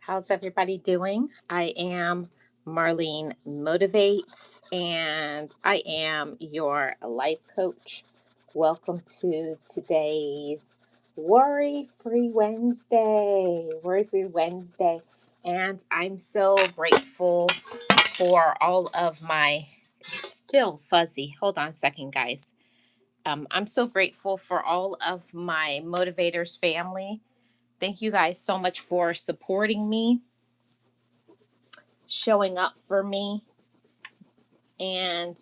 How's everybody doing? I am Marlene Motivates and I am your life coach. Welcome to today's Worry Free Wednesday. Worry Free Wednesday. And I'm so grateful for all of my, it's still fuzzy. Hold on a second, guys. I'm so grateful for all of my motivators family. Thank you guys so much for supporting me, showing up for me, and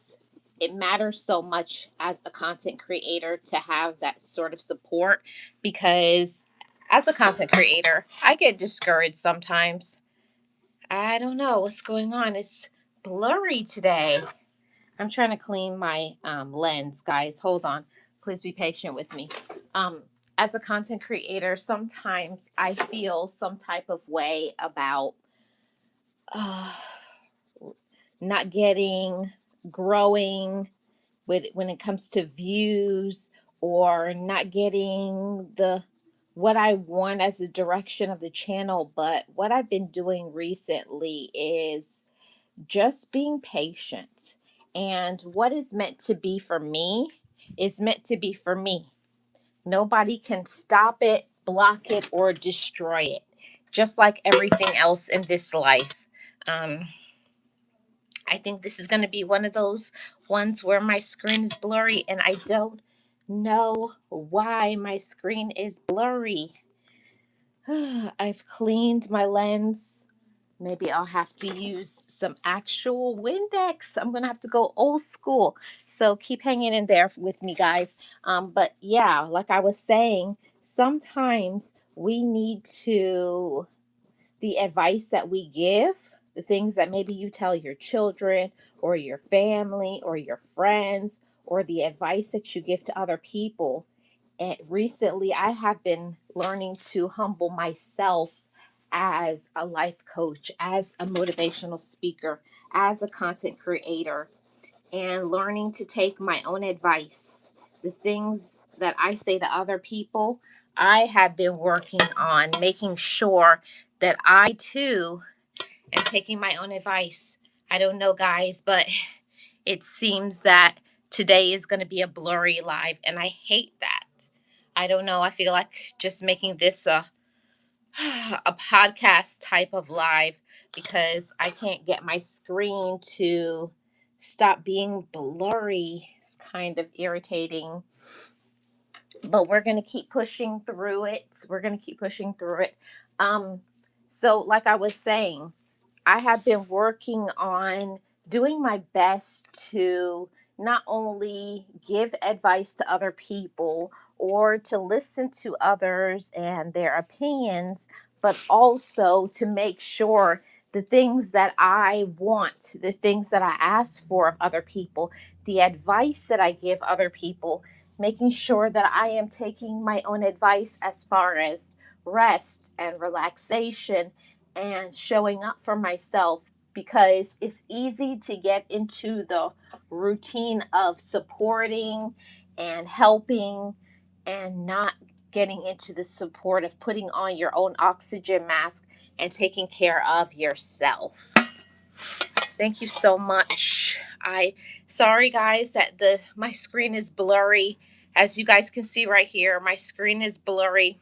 it matters so much as a content creator to have that sort of support because as a content creator, I get discouraged sometimes. I don't know what's going on. It's blurry today. I'm trying to clean my lens, guys. Hold on. Please be patient with me. As a content creator, sometimes I feel some type of way about uh, not getting growing with when it comes to views or not getting the what I want as the direction of the channel. But what I've been doing recently is just being patient. And what is meant to be for me is meant to be for me. Nobody can stop it, block it, or destroy it. Just like everything else in this life. I think this is going to be one of those ones where my screen is blurry and I don't know why my screen is blurry. I've cleaned my lens. Maybe I'll have to use some actual Windex. I'm going to have to go old school. So keep hanging in there with me, guys. But yeah, like I was saying, sometimes we need to the advice that we give, the things that maybe you tell your children or your family or your friends, or the advice that you give to other people. And recently, I have been learning to humble myself as a life coach, as a motivational speaker, as a content creator, and learning to take my own advice. The things that I say to other people, I have been working on making sure that I too am taking my own advice. I don't know, guys, but it seems that today is going to be a blurry live, and I hate that. I don't know. I feel like just making this a podcast type of live because I can't get my screen to stop being blurry. It's kind of irritating, but we're going to keep pushing through it. We're going to keep pushing through it. Um, so, like I was saying, I have been working on doing my best to not only give advice to other people or to listen to others and their opinions, but also to make sure the things that I want, the things that I ask for of other people, the advice that I give other people, making sure that I am taking my own advice as far as rest and relaxation and showing up for myself because it's easy to get into the routine of supporting and helping and not getting into the support of putting on your own oxygen mask and taking care of yourself. Thank you so much. I sorry guys that the my screen is blurry. As you guys can see right here, my screen is blurry.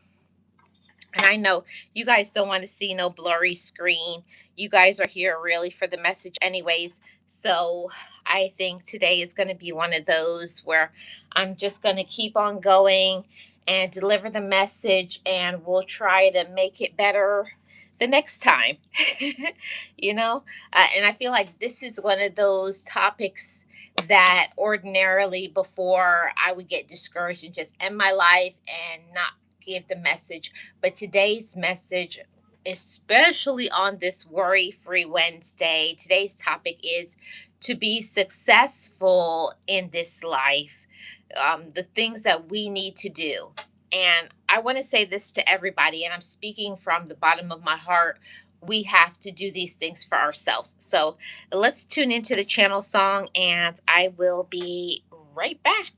And I know you guys don't want to see no blurry screen. You guys are here really for the message, anyways. So I think today is going to be one of those where I'm just going to keep on going and deliver the message, and we'll try to make it better the next time. you know, and I feel like this is one of those topics that ordinarily before I would get discouraged and just end my life and not give the message. But today's message, especially on this Worry Free Wednesday, today's topic is to be successful in this life, the things that we need to do. And I want to say this to everybody, and I'm speaking from the bottom of my heart. We have to do these things for ourselves. So let's tune into the channel song, and I will be right back.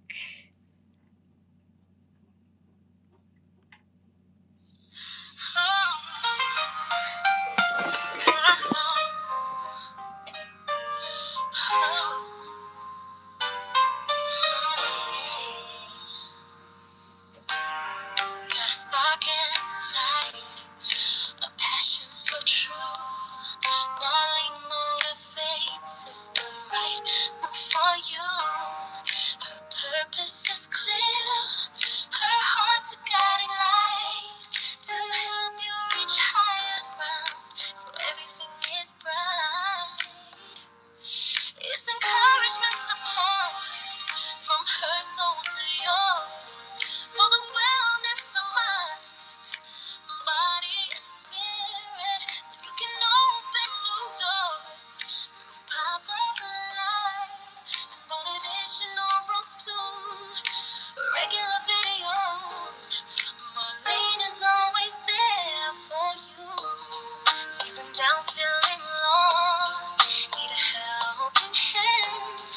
down feeling lost, need a helping hand.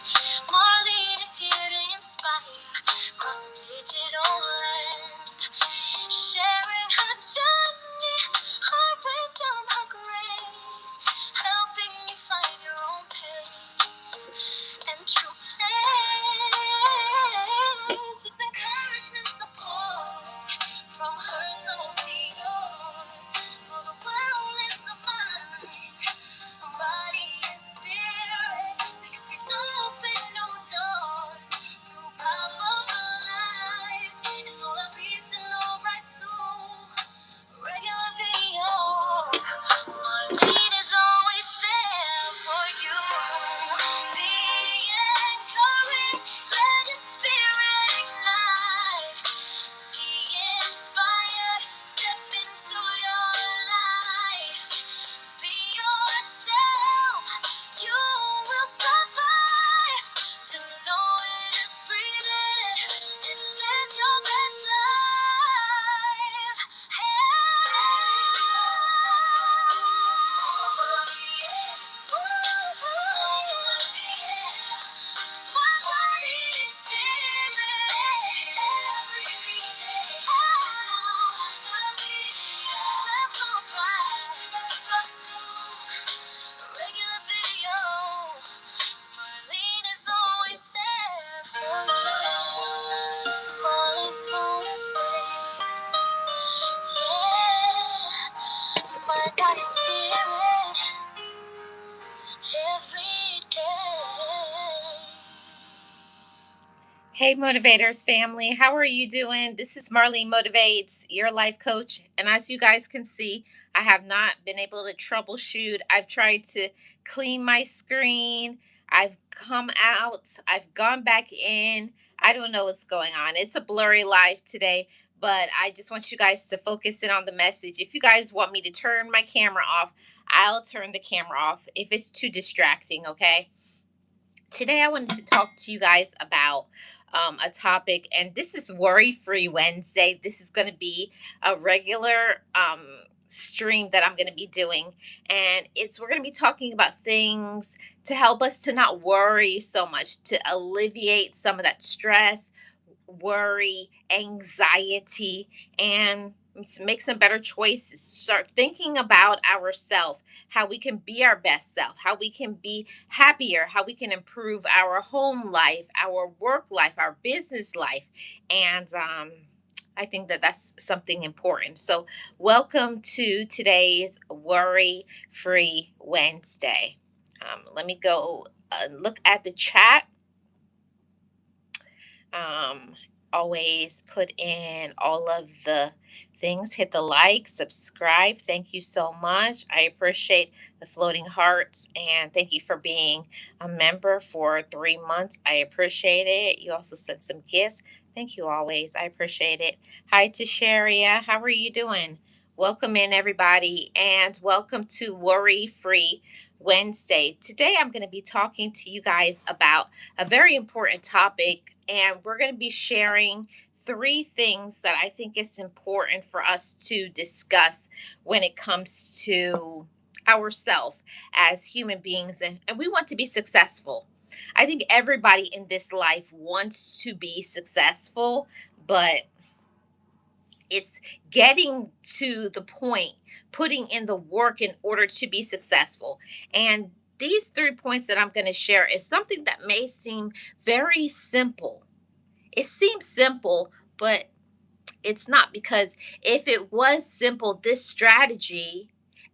Marlene is here to inspire across the digital land, sharing her journey, her wisdom, her grace, helping you find your own pace and true place. It's encouragement, support from her soul to yours, for the wellness of mind, body and spirit, so you can open new doors through pop-up lives, and all of these to know right to regular video. Marlene is always there for you. Be encouraged, let your spirit ignite. Be inspired, step into your life. Be yourself, you will survive. Just know it is breathing and live your best life. Regular video. Marlene is always there for you. Marlene Motivates. Yeah. My body, spirit, every day. Hey, Motivators family, how are you doing? This is Marlene Motivates, your life coach. And as you guys can see, I have not been able to troubleshoot. I've tried to clean my screen. I've come out. I've gone back in. I don't know what's going on. It's a blurry live today, but I just want you guys to focus in on the message. If you guys want me to turn my camera off, I'll turn the camera off if it's too distracting, okay? Today, I wanted to talk to you guys about a topic, and this is Worry Free Wednesday. This is going to be a regular stream that I'm going to be doing, and we're going to be talking about things to help us to not worry so much, to alleviate some of that stress, worry, anxiety, and make some better choices. Start thinking about ourselves, how we can be our best self, how we can be happier, how we can improve our home life, our work life, our business life. And I think that that's something important. So, welcome to today's Worry Free Wednesday. Let me go look at the chat. Um, Always put in all of the things. Hit the like, subscribe. Thank you so much. I appreciate the floating hearts, and thank you for being a member for 3 months. I appreciate it. You also sent some gifts. Thank you always. I appreciate it. Hi to Sharia. How are you doing? Welcome in, everybody, and welcome to Worry Free Wednesday. Today, I'm going to be talking to you guys about a very important topic, and we're going to be sharing 3 things that I think is important for us to discuss when it comes to ourselves as human beings, and we want to be successful. I think everybody in this life wants to be successful, but it's getting to the point, putting in the work in order to be successful. And these 3 points that I'm going to share is something that may seem very simple. It seems simple, but it's not, because if it was simple, this strategy,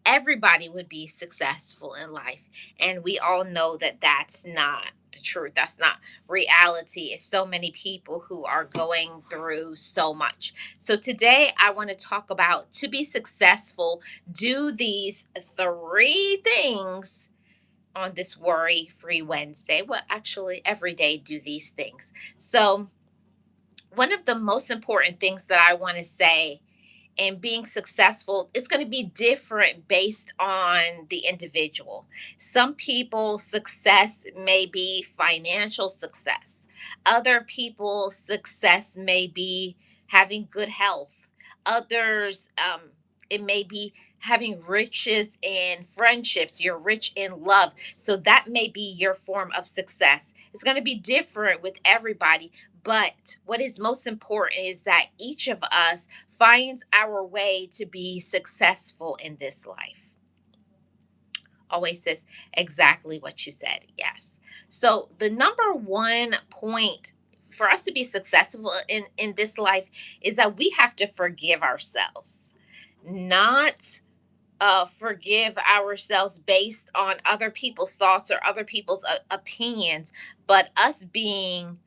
everybody would be successful in life. And we all know that that's not the truth. That's not reality. It's so many people who are going through so much. So today I want to talk about, to be successful, do these 3 things on this Worry Free Wednesday. Well, actually, every day do these things. So one of the most important things that I want to say in being successful is going to be different based on the individual. Some people's success may be financial success. Other people's success may be having good health. Others, it may be having riches in friendships, you're rich in love. So that may be your form of success. It's going to be different with everybody. But what is most important is that each of us finds our way to be successful in this life. Always says exactly what you said. Yes. So the number one point for us to be successful in this life is that we have to forgive ourselves, not forgive ourselves based on other people's thoughts or other people's opinions, but us being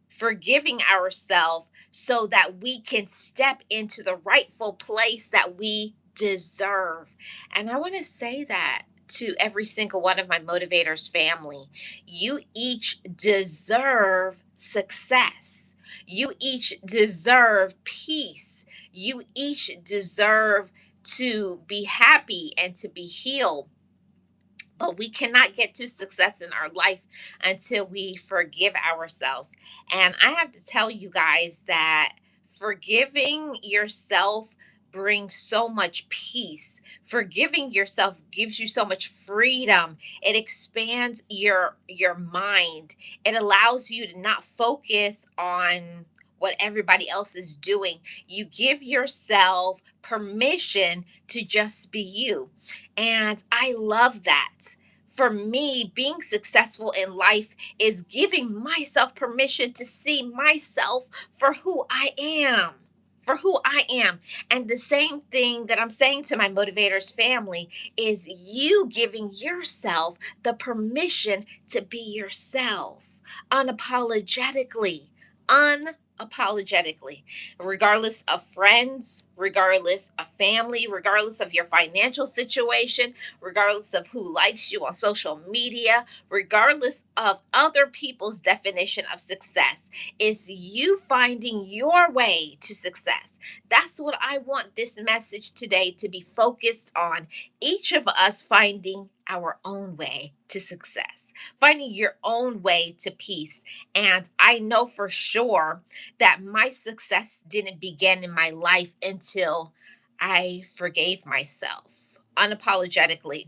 forgiving ourselves so that we can step into the rightful place that we deserve. And I want to say that to every single one of my motivators family. You each deserve success. You each deserve peace. You each deserve to be happy and to be healed, but we cannot get to success in our life until we forgive ourselves. And I have to tell you guys that forgiving yourself brings so much peace. Forgiving yourself gives you so much freedom. It expands your mind. It allows you to not focus on what everybody else is doing. You give yourself permission to just be you. And I love that. For me, being successful in life is giving myself permission to see myself for who I am. For who I am. And the same thing that I'm saying to my motivators family is you giving yourself the permission to be yourself unapologetically. Unapologetically, regardless of friends, regardless of family, regardless of your financial situation, regardless of who likes you on social media, regardless of other people's definition of success. Is you finding your way to success. That's what I want this message today to be focused on. Each of us finding our own way to success, finding your own way to peace. And I know for sure that my success didn't begin in my life until I forgave myself unapologetically.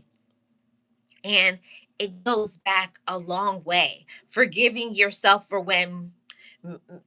And it goes back a long way. Forgiving yourself for when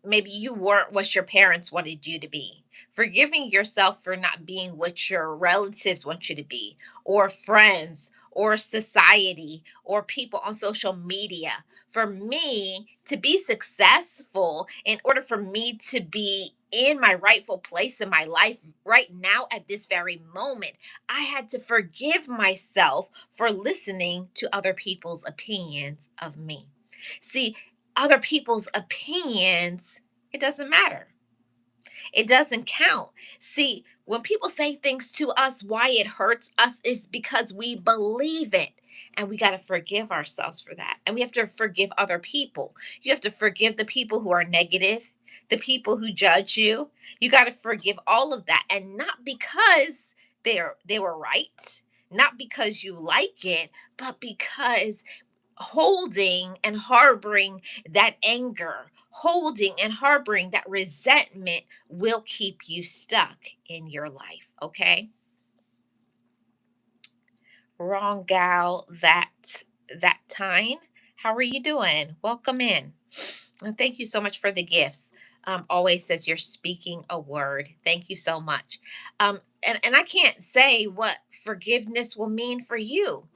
maybe you weren't what your parents wanted you to be. Forgiving yourself for not being what your relatives want you to be, or friends, or society, or people on social media. For me to be successful, in order for me to be in my rightful place in my life right now at this very moment, I had to forgive myself for listening to other people's opinions of me. See, other people's opinions, it doesn't matter. It doesn't count. See, when people say things to us, why it hurts us is because we believe it. And we got to forgive ourselves for that. And we have to forgive other people. You have to forgive the people who are negative, the people who judge you. You got to forgive all of that. And not because they were right, not because you like it, but because holding and harboring that anger, holding and harboring that resentment will keep you stuck in your life. Okay. Wrong gal, that time. How are you doing? Welcome in. And thank you so much for the gifts. Always says you're speaking a word. Thank you so much. And I can't say what forgiveness will mean for you.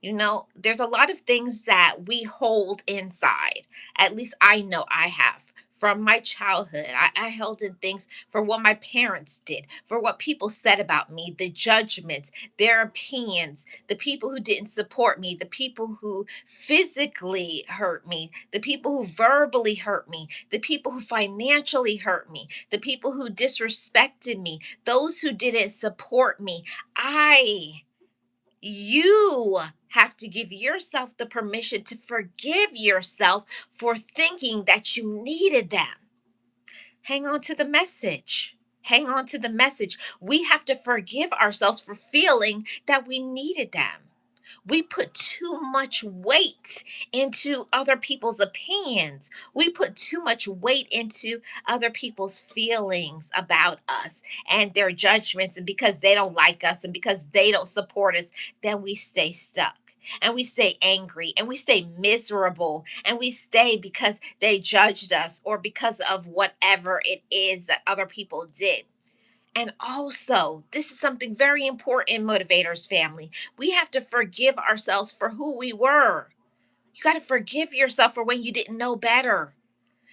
You know, there's a lot of things that we hold inside. At least I know I have from my childhood. I held in things for what my parents did, for what people said about me, the judgments, their opinions, the people who didn't support me, the people who physically hurt me, the people who verbally hurt me, the people who financially hurt me, the people who disrespected me, those who didn't support me. You have to give yourself the permission to forgive yourself for thinking that you needed them. Hang on to the message. Hang on to the message. We have to forgive ourselves for feeling that we needed them. We put too much weight into other people's opinions. We put too much weight into other people's feelings about us and their judgments. And because they don't like us and because they don't support us, then we stay stuck. And we stay angry and we stay miserable and we stay because they judged us or because of whatever it is that other people did. And also, this is something very important, motivators family. We have to forgive ourselves for who we were. You got to forgive yourself for when you didn't know better.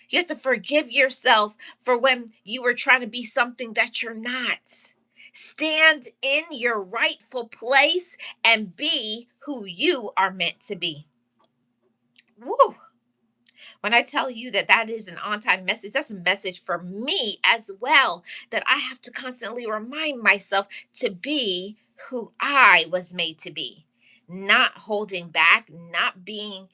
You have to forgive yourself for when you were trying to be something that you're not. Stand in your rightful place and be who you are meant to be. Woo! When I tell you that that is an on time message, that's a message for me as well, that I have to constantly remind myself to be who I was made to be, not holding back, not being,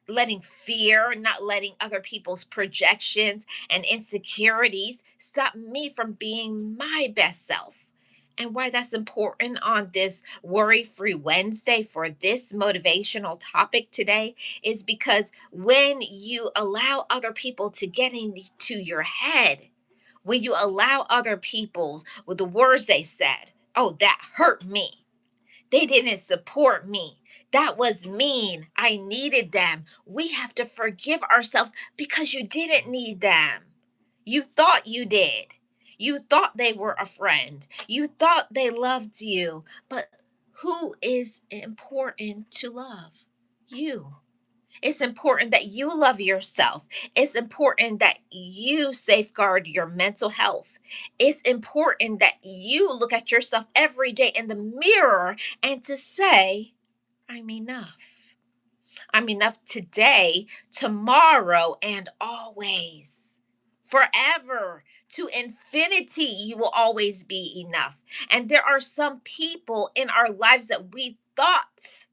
letting fear, not letting other people's projections and insecurities stop me from being my best self. And why that's important on this worry free Wednesday for this motivational topic today is because when you allow other people to get into your head, when you allow other people's with the words they said, oh, that hurt me. They didn't support me. That was mean. I needed them. We have to forgive ourselves because you didn't need them. You thought you did. You thought they were a friend. You thought they loved you. But who is important to love? You. It's important that you love yourself. It's important that you safeguard your mental health. It's important that you look at yourself every day in the mirror and to say, I'm enough. I'm enough today, tomorrow, and always. Forever to infinity, you will always be enough. And there are some people in our lives that we thought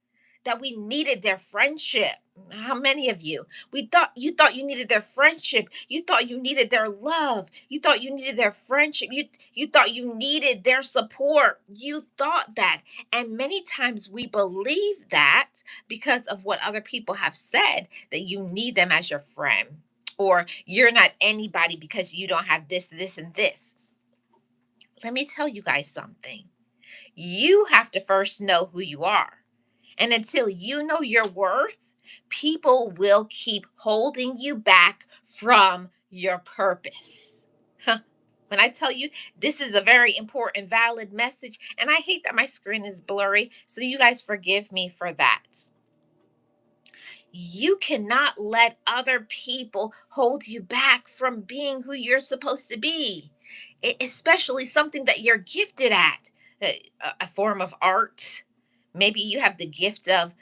that we needed their friendship. How many of you? You thought you needed their friendship. You thought you needed their love. You thought you needed their friendship. You thought you needed their support. You thought that. And many times we believe that because of what other people have said that you need them as your friend or you're not anybody because you don't have this, this, and this. Let me tell you guys something. You have to first know who you are. And until you know your worth, people will keep holding you back from your purpose. Huh. When I tell you this is a very important, valid message, and I hate that my screen is blurry, so you guys forgive me for that. You cannot let other people hold you back from being who you're supposed to be, especially something that you're gifted at, a form of art. Maybe you have the gift of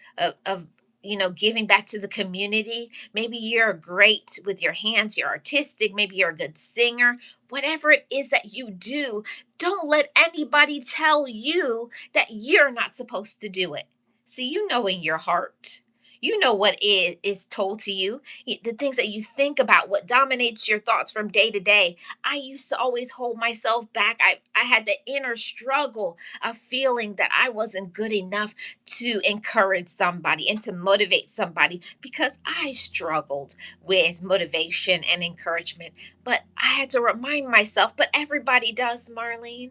giving back to the community. Maybe you're great with your hands, you're artistic, maybe you're a good singer. Whatever it is that you do, don't let anybody tell you that you're not supposed to do it. See, you know in your heart, you know what is told to you, the things that you think about, what dominates your thoughts from day to day. I used to always hold myself back. I had the inner struggle of feeling that I wasn't good enough to encourage somebody and to motivate somebody because I struggled with motivation and encouragement. But I had to remind myself, but everybody does, Marlene.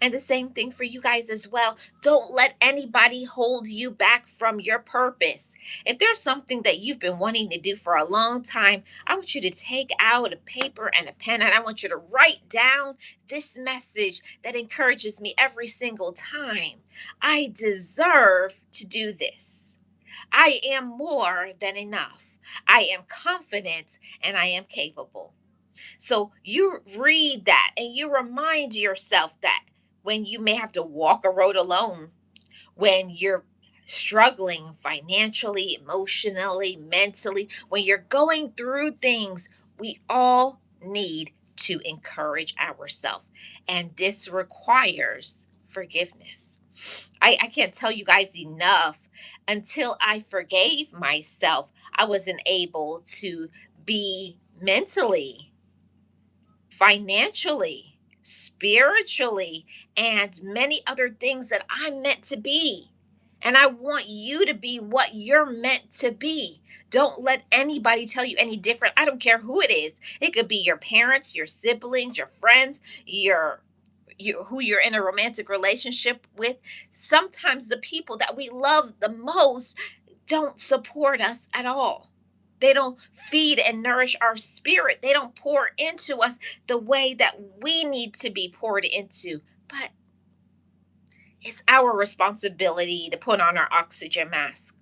And the same thing for you guys as well. Don't let anybody hold you back from your purpose. If there's something that you've been wanting to do for a long time, I want you to take out a paper and a pen and I want you to write down this message that encourages me every single time. I deserve to do this. I am more than enough. I am confident and I am capable. So you read that and you remind yourself that when you may have to walk a road alone, when you're struggling financially, emotionally, mentally, when you're going through things, we all need to encourage ourselves. And this requires forgiveness. I can't tell you guys enough. Until I forgave myself, I wasn't able to be mentally, financially, spiritually, and many other things that I'm meant to be. And I want you to be what you're meant to be. Don't let anybody tell you any different. I don't care who it is. It could be your parents, your siblings, your friends, who you're in a romantic relationship with. Sometimes the people that we love the most don't support us at all. They don't feed and nourish our spirit. They don't pour into us the way that we need to be poured into. But it's our responsibility to put on our oxygen mask.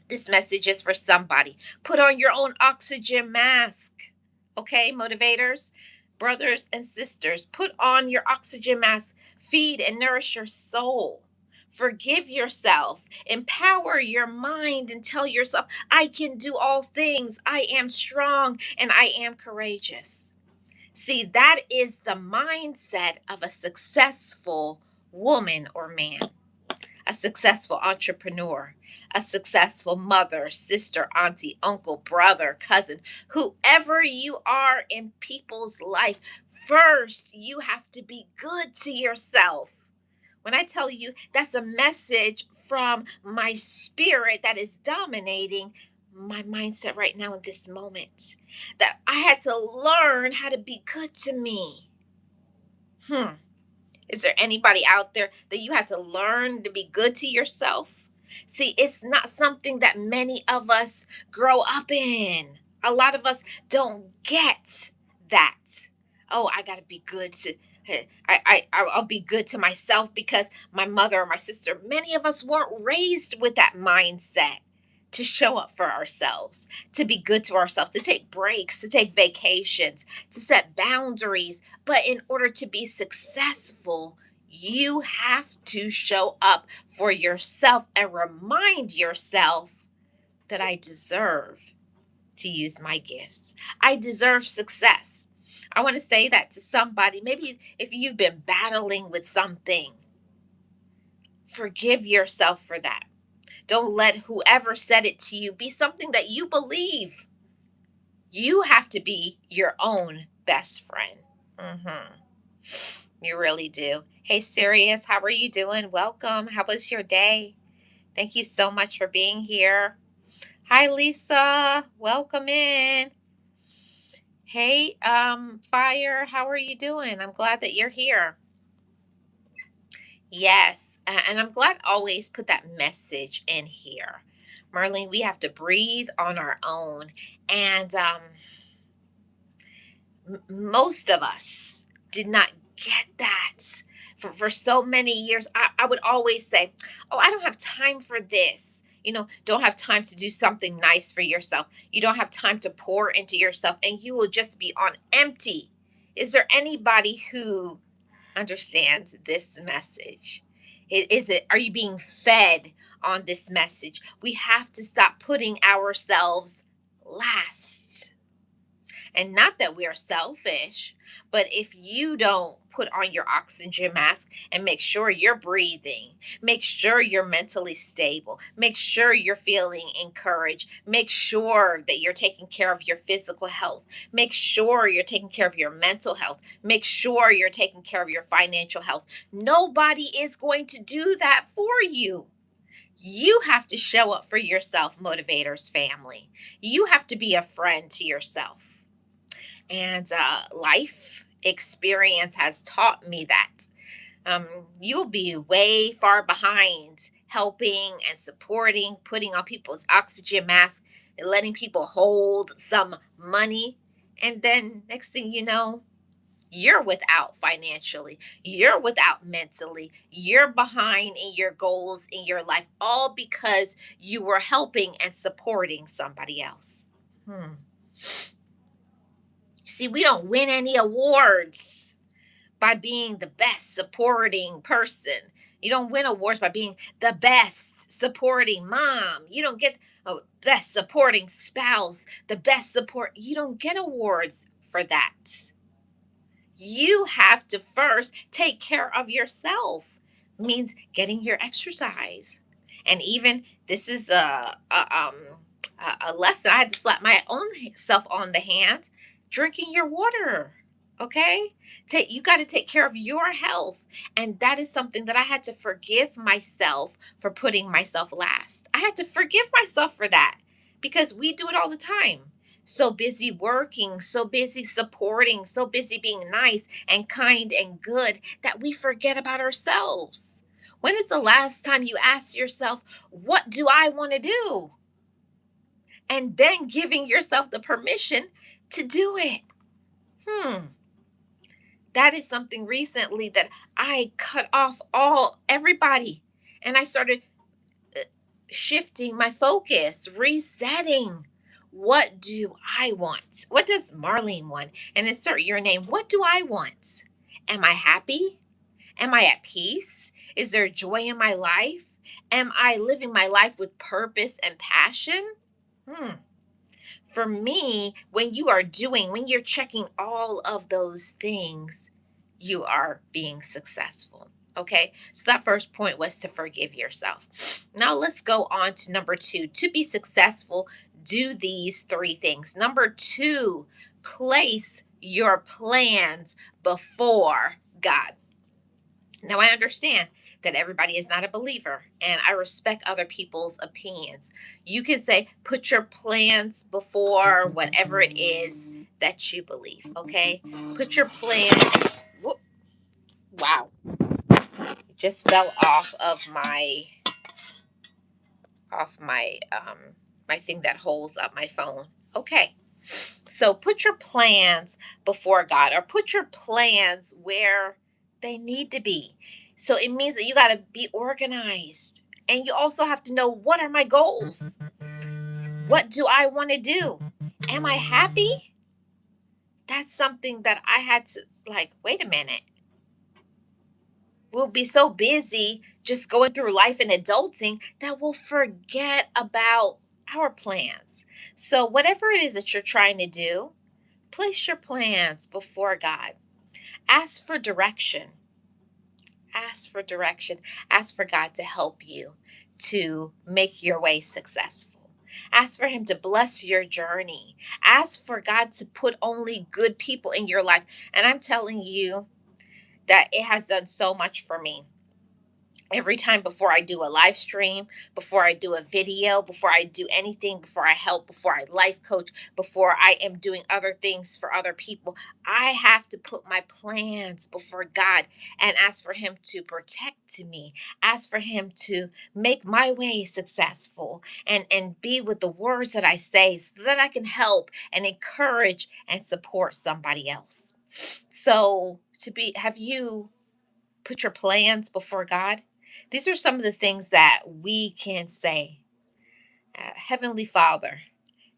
This message is for somebody. Put on your own oxygen mask. Okay, motivators, brothers and sisters, put on your oxygen mask. Feed and nourish your soul. Forgive yourself. Empower your mind and tell yourself, I can do all things. I am strong and I am courageous. See, that is the mindset of a successful woman or man, a successful entrepreneur, a successful mother, sister, auntie, uncle, brother, cousin, whoever you are in people's life. First, you have to be good to yourself. When I tell you that's a message from my spirit that is dominating my mindset right now in this moment, that I had to learn how to be good to me. Hmm. Is there anybody out there that you had to learn to be good to yourself? See, it's not something that many of us grow up in. A lot of us don't get that. Oh, I got to be good to I'll be good to myself because my mother or my sister, many of us weren't raised with that mindset to show up for ourselves, to be good to ourselves, to take breaks, to take vacations, to set boundaries. But in order to be successful, you have to show up for yourself and remind yourself that I deserve to use my gifts. I deserve success. I want to say that to somebody. Maybe if you've been battling with something, forgive yourself for that. Don't let whoever said it to you be something that you believe. You have to be your own best friend. Hmm. You really do. Hey, Sirius, how are you doing? Welcome. How was your day? Thank you so much for being here. Hi, Lisa. Welcome in. Hey, Fire, how are you doing? I'm glad that you're here. Yes, and I'm glad I always put that message in here. Marlene, we have to breathe on our own. And most of us did not get that. For so many years, I would always say, oh, I don't have time for this. Don't have time to do something nice for yourself. You don't have time to pour into yourself, and you will just be on empty. Is there anybody who understands this message? Are you being fed on this message? We have to stop putting ourselves last. And not that we are selfish, but if you don't put on your oxygen mask and make sure you're breathing, make sure you're mentally stable, make sure you're feeling encouraged, make sure that you're taking care of your physical health, make sure you're taking care of your mental health, make sure you're taking care of your financial health. Nobody is going to do that for you. You have to show up for yourself, motivators family. You have to be a friend to yourself. And life experience has taught me that um, you'll be way far behind helping and supporting, putting on people's oxygen masks, and letting people hold some money. And then next thing you know, you're without financially, you're without mentally, you're behind in your goals in your life, all because you were helping and supporting somebody else. Hmm. See, we don't win any awards by being the best supporting person. You don't win awards by being the best supporting mom. You don't get a best supporting spouse, the best support. You don't get awards for that. You have to first take care of yourself. Means getting your exercise. And even this is a lesson. I had to slap my own self on the hand. Drinking your water. Okay? You got to take care of your health. And that is something that I had to forgive myself for putting myself last. I had to forgive myself for that because we do it all the time. So busy working, so busy supporting, so busy being nice and kind and good that we forget about ourselves. When is the last time you asked yourself, what do I want to do? And then giving yourself the permission to do it. Hmm. That is something recently that I cut off everybody, and I started uh, shifting my focus, resetting. What do I want? What does Marlene want? And insert your name. What do I want? Am I happy? Am I at peace? Is there joy in my life? Am I living my life with purpose and passion? Hmm. For me, when you're checking all of those things, you are being successful. Okay. So that first point was to forgive yourself. Now let's go on to number two. To be successful, do these three things. Number two, place your plans before God. Now, I understand that everybody is not a believer, and I respect other people's opinions. You can say, put your plans before whatever it is that you believe, okay? Put your plan. Whoop, wow, it just fell off my thing that holds up my phone. Okay. So put your plans before God, or put your plans where they need to be. So it means that you got to be organized. And you also have to know, what are my goals? What do I want to do? Am I happy? That's something that I had to, like, wait a minute. We'll be so busy just going through life and adulting that we'll forget about our plans. So, whatever it is that you're trying to do, place your plans before God. Ask for direction. Ask for direction. Ask for God to help you to make your way successful. Ask for Him to bless your journey. Ask for God to put only good people in your life. And I'm telling you that it has done so much for me. Every time before I do a live stream, before I do a video, before I do anything, before I help, before I life coach, before I am doing other things for other people, I have to put my plans before God and ask for Him to protect me, ask for Him to make my way successful, and be with the words that I say so that I can help and encourage and support somebody else. So, have you put your plans before God? These are some of the things that we can say. Heavenly Father,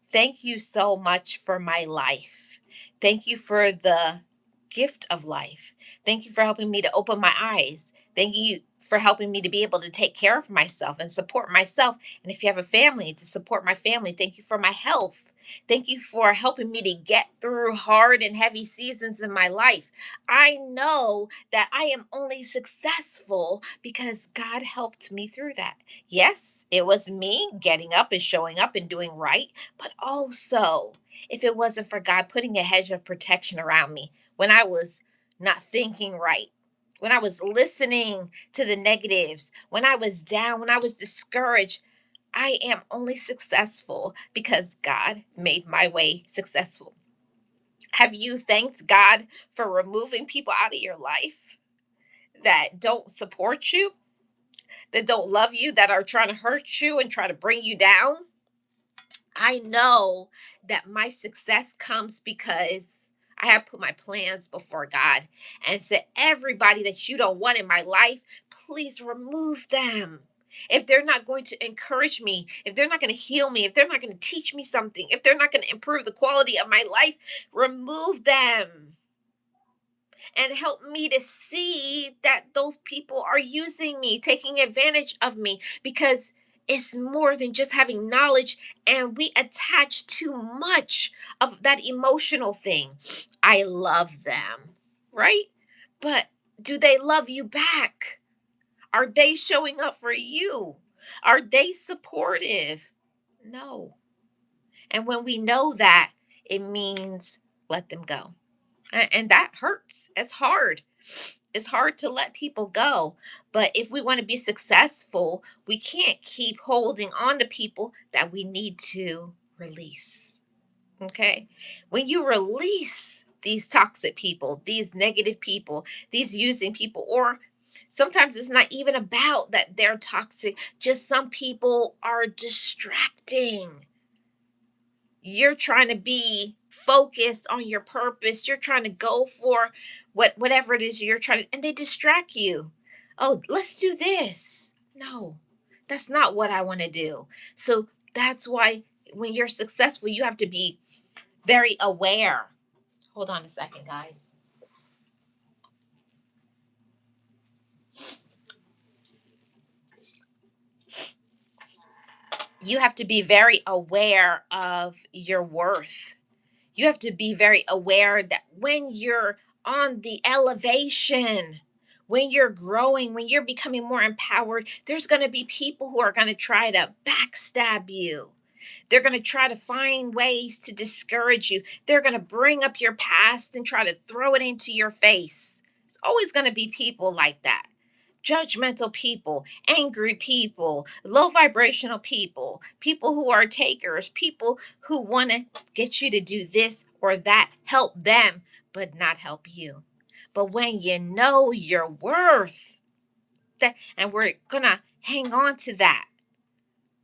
thank you so much for my life. Thank you for the gift of life. Thank you for helping me to open my eyes. Thank you for helping me to be able to take care of myself and support myself. And if you have a family, to support my family. Thank you for my health. Thank you for helping me to get through hard and heavy seasons in my life. I know that I am only successful because God helped me through that. Yes, it was me getting up and showing up and doing right, but also, if it wasn't for God putting a hedge of protection around me when I was not thinking right, when I was listening to the negatives, when I was down, when I was discouraged, I am only successful because God made my way successful. Have you thanked God for removing people out of your life that don't support you, that don't love you, that are trying to hurt you and try to bring you down? I know that my success comes because I have put my plans before God and said, everybody that you don't want in my life, please remove them. If they're not going to encourage me, if they're not going to heal me, if they're not going to teach me something, if they're not going to improve the quality of my life, remove them and help me to see that those people are using me, taking advantage of me, because it's more than just having knowledge, and we attach too much of that emotional thing. I love them, right? But do they love you back? Are they showing up for you? Are they supportive? No. And when we know that, it means let them go. And that hurts. It's hard. It's hard to let people go. But if we want to be successful, we can't keep holding on to people that we need to release. Okay. When you release these toxic people, these negative people, these using people, or sometimes it's not even about that they're toxic, just some people are distracting. You're trying to be focused on your purpose. You're trying to go for whatever it is you're trying to, and they distract you. Oh, let's do this. No, that's not what I want to do. So that's why when you're successful, you have to be very aware. Hold on a second, guys. You have to be very aware of your worth. You have to be very aware that when you're on the elevation, when you're growing, when you're becoming more empowered, there's going to be people who are going to try to backstab you. They're going to try to find ways to discourage you. They're going to bring up your past and try to throw it into your face. It's always going to be people like that. Judgmental people, angry people, low vibrational people, people who are takers, people who want to get you to do this or that, help them, but not help you. But when you know your worth, that, and we're going to hang on to that.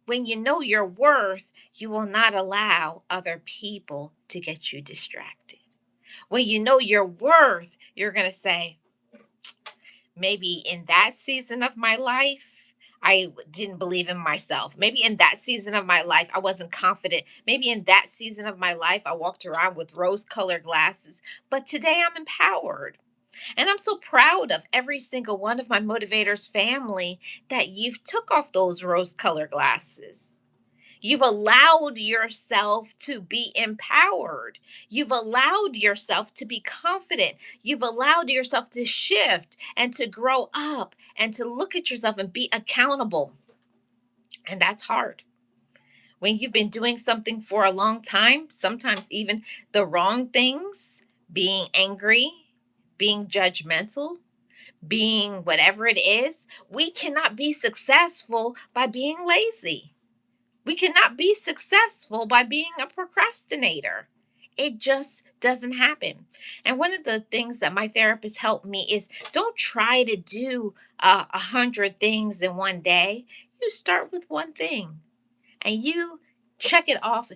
When you know your worth, you will not allow other people to get you distracted. When you know your worth, you're going to say, maybe in that season of my life, I didn't believe in myself. Maybe in that season of my life, I wasn't confident. Maybe in that season of my life, I walked around with rose colored glasses. But today I'm empowered. And I'm so proud of every single one of my motivators family that you've took off those rose colored glasses. You've allowed yourself to be empowered. You've allowed yourself to be confident. You've allowed yourself to shift and to grow up and to look at yourself and be accountable. And that's hard. When you've been doing something for a long time, sometimes even the wrong things, being angry, being judgmental, being whatever it is, we cannot be successful by being lazy. We cannot be successful by being a procrastinator. It just doesn't happen. And one of the things that my therapist helped me is don't try to do 100 things in one day. You start with one thing and you check it off,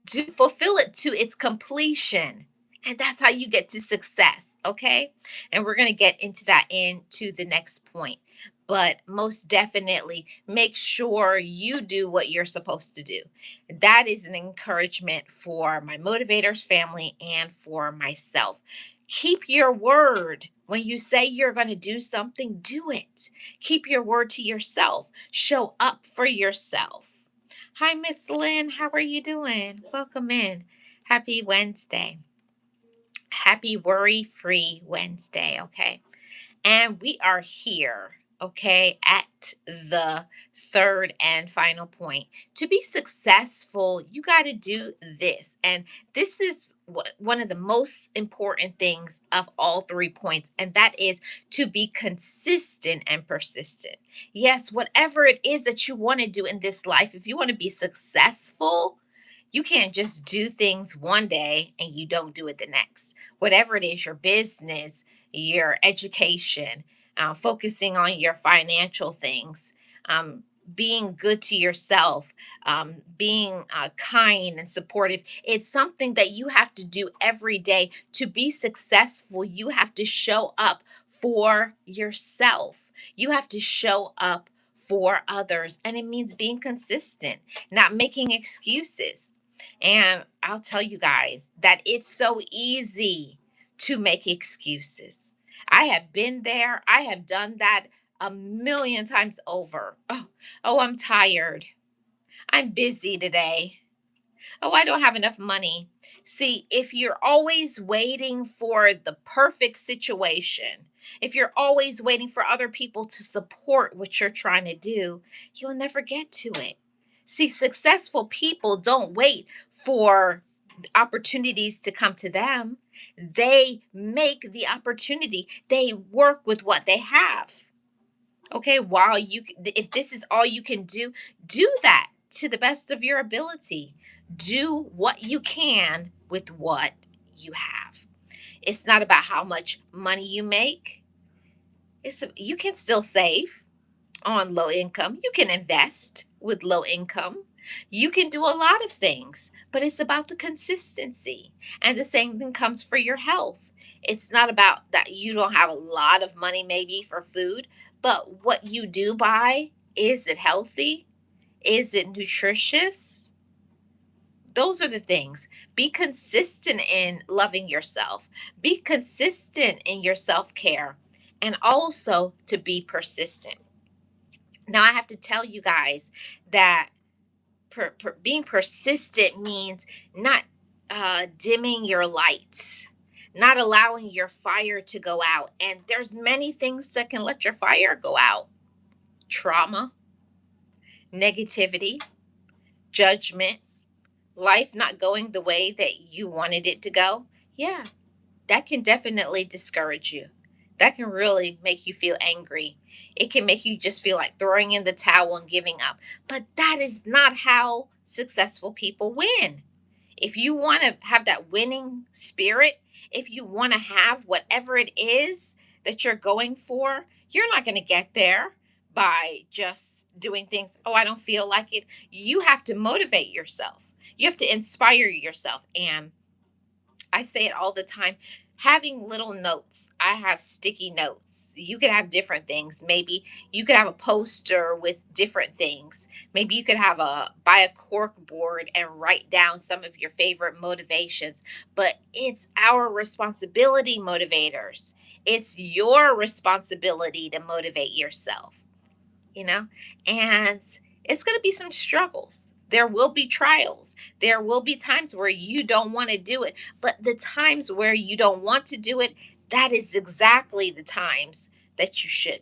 to fulfill it to its completion. And that's how you get to success. Okay. And we're going to get into that into the next point. But most definitely make sure you do what you're supposed to do. That is an encouragement for my motivators family and for myself. Keep your word. When you say you're going to do something, do it. Keep your word to yourself. Show up for yourself. Hi, Miss Lynn. How are you doing? Welcome in. Happy Wednesday. Happy worry free Wednesday. Okay. And we are here, okay, at the third and final point. To be successful, you got to do this. And this is one of the most important things of all 3 points, and that is to be consistent and persistent. Yes, whatever it is that you want to do in this life, if you want to be successful, you can't just do things one day and you don't do it the next. Whatever it is, your business, your education, focusing on your financial things, being good to yourself, being kind and supportive. It's something that you have to do every day. To be successful, you have to show up for yourself. You have to show up for others. And it means being consistent, not making excuses. And I'll tell you guys that it's so easy to make excuses. I have been there. I have done that a million times over. Oh, I'm tired. I'm busy today. Oh, I don't have enough money. See, if you're always waiting for the perfect situation, if you're always waiting for other people to support what you're trying to do, you'll never get to it. See, successful people don't wait for opportunities to come to them. They make the opportunity, they work with what they have. Okay, while you, if this is all you can do that to the best of your ability. Do what you can with what you have. It's not about how much money you make. You can still save on low income. You can invest with low income. You can do a lot of things, but it's about the consistency. And the same thing comes for your health. It's not about that you don't have a lot of money maybe for food, but what you do buy, is it healthy? Is it nutritious? Those are the things. Be consistent in loving yourself. Be consistent in your self care, and also to be persistent. Now, I have to tell you guys that being persistent means not dimming your lights, not allowing your fire to go out. And there's many things that can let your fire go out: trauma, negativity, judgment, life not going the way that you wanted it to go. Yeah, that can definitely discourage you. That can really make you feel angry. It can make you just feel like throwing in the towel and giving up. But that is not how successful people win. If you want to have that winning spirit, if you want to have whatever it is that you're going for, you're not going to get there by just doing things. Oh, I don't feel like it. You have to motivate yourself. You have to inspire yourself. And I say it all the time, having little notes. I have sticky notes. You could have different things. Maybe you could have a poster with different things. Maybe you could have buy a cork board and write down some of your favorite motivations. But it's our responsibility, motivators. It's your responsibility to motivate yourself, you know? And it's going to be some struggles. There will be trials. There will be times where you don't want to do it. But the times where you don't want to do it, that is exactly the times that you should.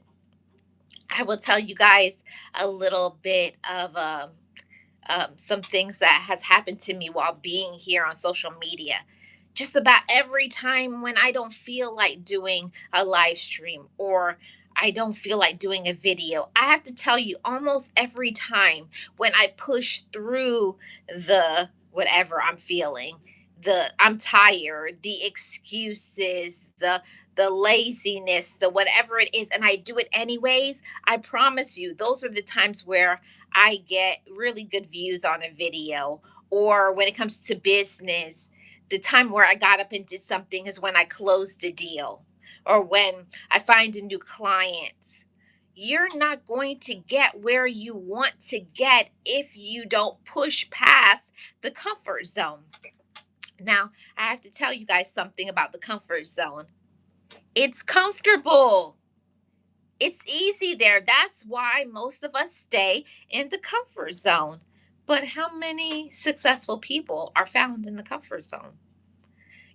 I will tell you guys a little bit of some things that has happened to me while being here on social media. Just about every time when I don't feel like doing a live stream, or I don't feel like doing a video, I have to tell you, almost every time when I push through the whatever I'm feeling, the I'm tired, the excuses, the laziness, the whatever it is, and I do it anyways, I promise you, those are the times where I get really good views on a video. Or when it comes to business, the time where I got up and did something is when I closed a deal, or when I find a new client. You're not going to get where you want to get if you don't push past the comfort zone. Now, I have to tell you guys something about the comfort zone. It's comfortable. It's easy there. That's why most of us stay in the comfort zone. But how many successful people are found in the comfort zone?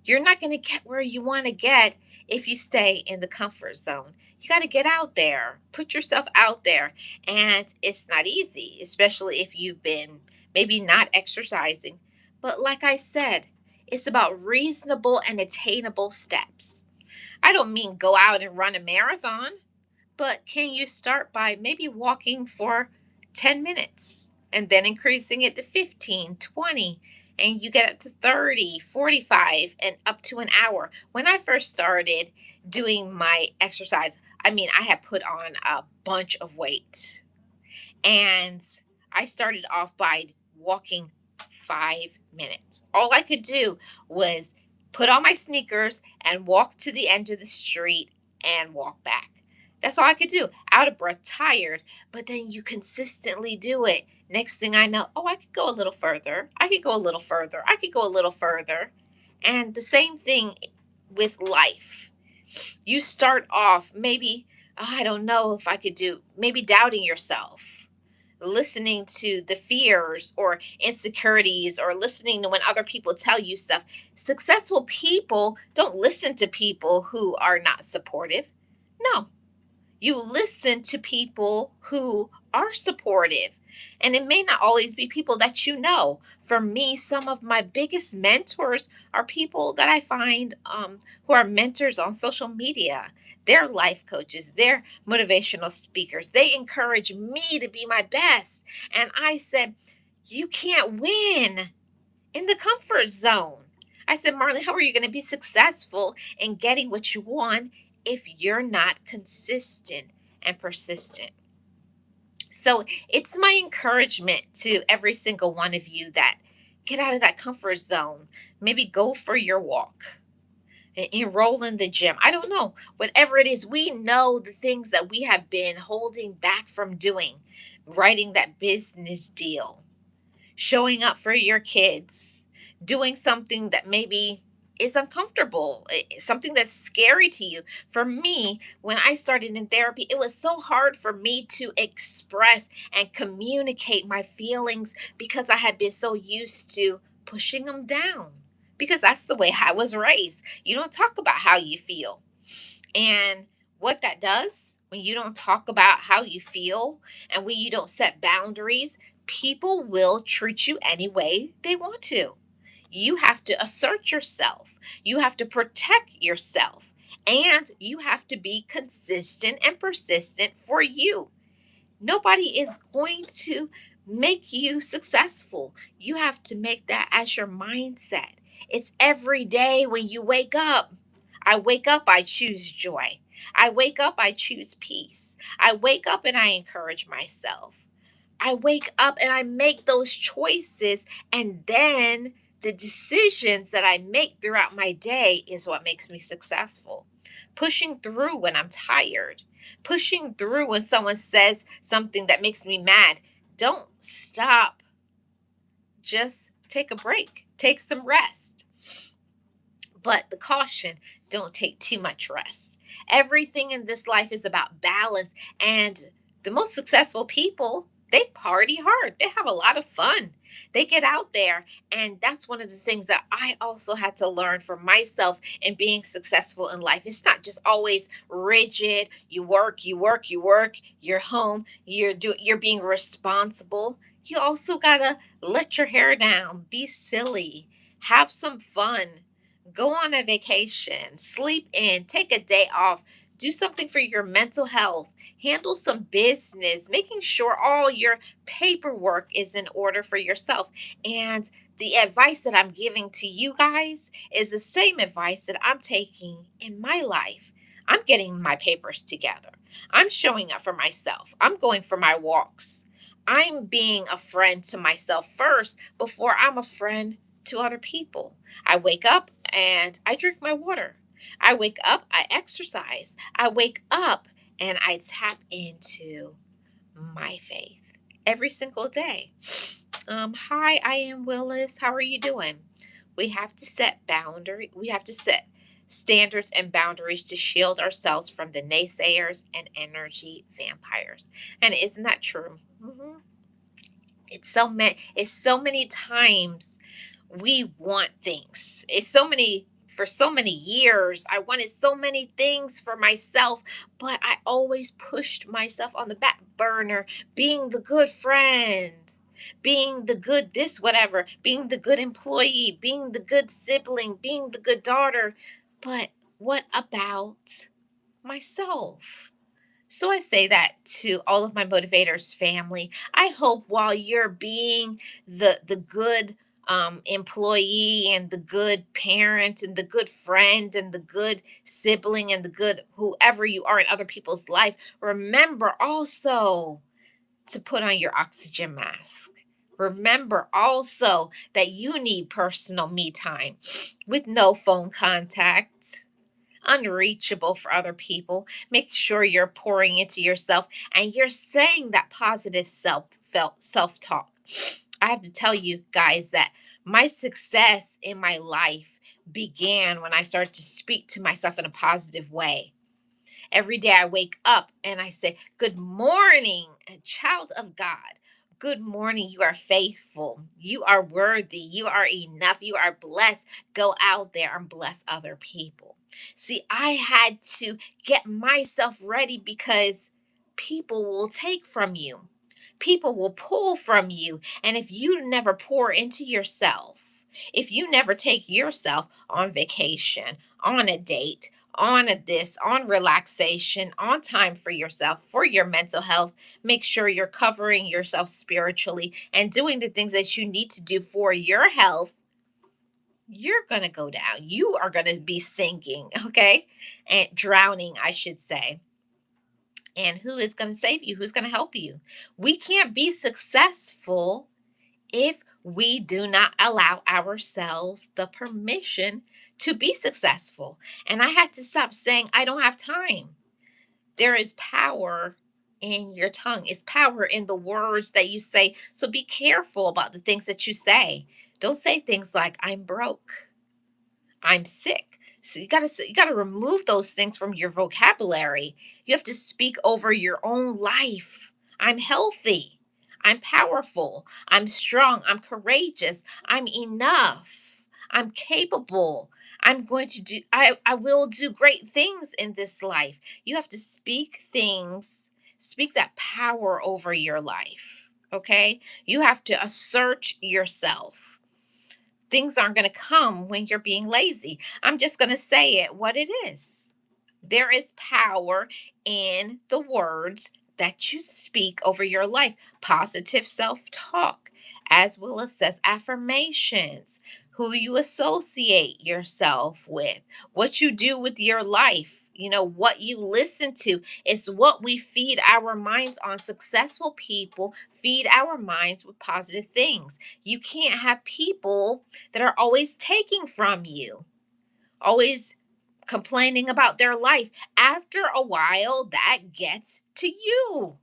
You're not going to get where you want to get if you stay in the comfort zone. You got to get out there, put yourself out there. And it's not easy, especially if you've been maybe not exercising. But like I said, it's about reasonable and attainable steps. I don't mean go out and run a marathon, but can you start by maybe walking for 10 minutes and then increasing it to 15, 20, and you get up to 30, 45, and up to an hour? When I first started doing my exercise, I mean, I had put on a bunch of weight. And I started off by walking 5 minutes. All I could do was put on my sneakers and walk to the end of the street and walk back. That's all I could do. Out of breath, tired, but then you consistently do it. Next thing I know, oh, I could go a little further. I could go a little further. I could go a little further. And the same thing with life. You start off maybe, oh, I don't know if I could do, maybe doubting yourself, listening to the fears or insecurities, or listening to when other people tell you stuff. Successful people don't listen to people who are not supportive. No, You listen to people who are supportive. And it may not always be people that you know. For me, some of my biggest mentors are people that I find who are mentors on social media. They're life coaches, they're motivational speakers. They encourage me to be my best. And I said, you can't win in the comfort zone. I said, Marley, how are you going to be successful in getting what you want if you're not consistent and persistent? So it's my encouragement to every single one of you that get out of that comfort zone. Maybe go for your walk, enroll in the gym. I don't know. Whatever it is, we know the things that we have been holding back from doing, writing that business deal, showing up for your kids, doing something that maybe is uncomfortable, something that's scary to you. For me, when I started in therapy, it was so hard for me to express and communicate my feelings because I had been so used to pushing them down. Because that's the way I was raised. You don't talk about how you feel. And what that does when you don't talk about how you feel and when you don't set boundaries, people will treat you any way they want to. You have to assert yourself, you have to protect yourself, and you have to be consistent and persistent for you. Nobody is going to make you successful. You have to make that as your mindset. It's every day when you wake up. I wake up, I choose joy. I wake up, I choose peace. I wake up and I encourage myself. I wake up and I make those choices, and then the decisions that I make throughout my day is what makes me successful. Pushing through when I'm tired, pushing through when someone says something that makes me mad. Don't stop. Just take a break, take some rest. But the caution, don't take too much rest. Everything in this life is about balance. And the most successful people, they party hard, they have a lot of fun. They get out there. And that's one of the things that I also had to learn for myself in being successful in life. It's not just always rigid. You work, you work, you work, you're home, you're being responsible. You also gotta let your hair down, be silly, have some fun, go on a vacation, sleep in, take a day off, do something for your mental health, handle some business, making sure all your paperwork is in order for yourself. And the advice that I'm giving to you guys is the same advice that I'm taking in my life. I'm getting my papers together. I'm showing up for myself. I'm going for my walks. I'm being a friend to myself first before I'm a friend to other people. I wake up and I drink my water. I wake up, I exercise. I wake up and I tap into my faith every single day. Hi, I am Willis. How are you doing? We have to set we have to set standards and boundaries to shield ourselves from the naysayers and energy vampires. And isn't that true? It's so many times we want things. It's so many for so many years. I wanted so many things for myself, but I always pushed myself on the back burner, being the good friend, being the good this, whatever, being the good employee, being the good sibling, being the good daughter. But what about myself? So I say that to all of my motivators family. I hope while you're being the good employee and the good parent and the good friend and the good sibling and the good whoever you are in other people's life, remember also to put on your oxygen mask. Remember also that you need personal me time with no phone contact, unreachable for other people. Make sure you're pouring into yourself and you're saying that positive self talk. I have to tell you guys that my success in my life began when I started to speak to myself in a positive way. Every day I wake up and I say, "Good morning, a child of God. Good morning. You are faithful. You are worthy. You are enough. You are blessed. Go out there and bless other people." See, I had to get myself ready because people will take from you. People will pull from you. And if you never pour into yourself, if you never take yourself on vacation, on a date, on a this, on relaxation, on time for yourself, for your mental health, make sure you're covering yourself spiritually and doing the things that you need to do for your health, you're going to go down. You are going to be sinking, okay? And drowning, I should say. And who is going to save you? Who's going to help you? We can't be successful if we do not allow ourselves the permission to be successful. And I had to stop saying, I don't have time. There is power in your tongue, it's power in the words that you say. So be careful about the things that you say. Don't say things like, I'm broke. I'm sick. So you got to remove those things from your vocabulary. You have to speak over your own life. I'm healthy. I'm powerful. I'm strong. I'm courageous. I'm enough. I'm capable. I'm going to do I will do great things in this life. You have to speak things, speak that power over your life. Okay? You have to assert yourself. Things aren't going to come when you're being lazy. I'm just going to say it what it is. There is power in the words that you speak over your life. Positive self talk, as Willis says, affirmations, who you associate yourself with, what you do with your life, what you listen to. Is what we feed our minds on. Successful people feed our minds with positive things. You can't have people that are always taking from you, always complaining about their life. After a while, that gets to you.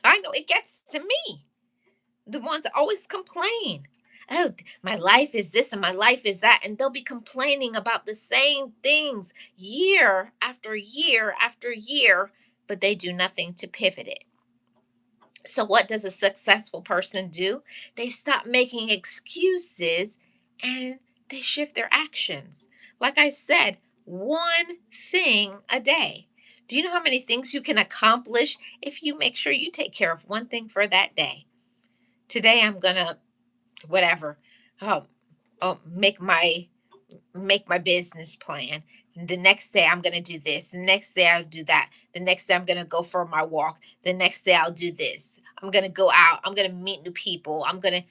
I know it gets to me. The ones that always complain. Oh, my life is this and my life is that. And they'll be complaining about the same things year after year after year, but they do nothing to pivot it. So, what does a successful person do? They stop making excuses and they shift their actions. Like I said, one thing a day. Do you know how many things you can accomplish if you make sure you take care of one thing for that day? Today, I'm going to, whatever, oh, make my business plan. The next day I'm going to do this. The next day I'll do that. The next day I'm going to go for my walk. The next day I'll do this. I'm going to go out. I'm going to meet new people. I'm going to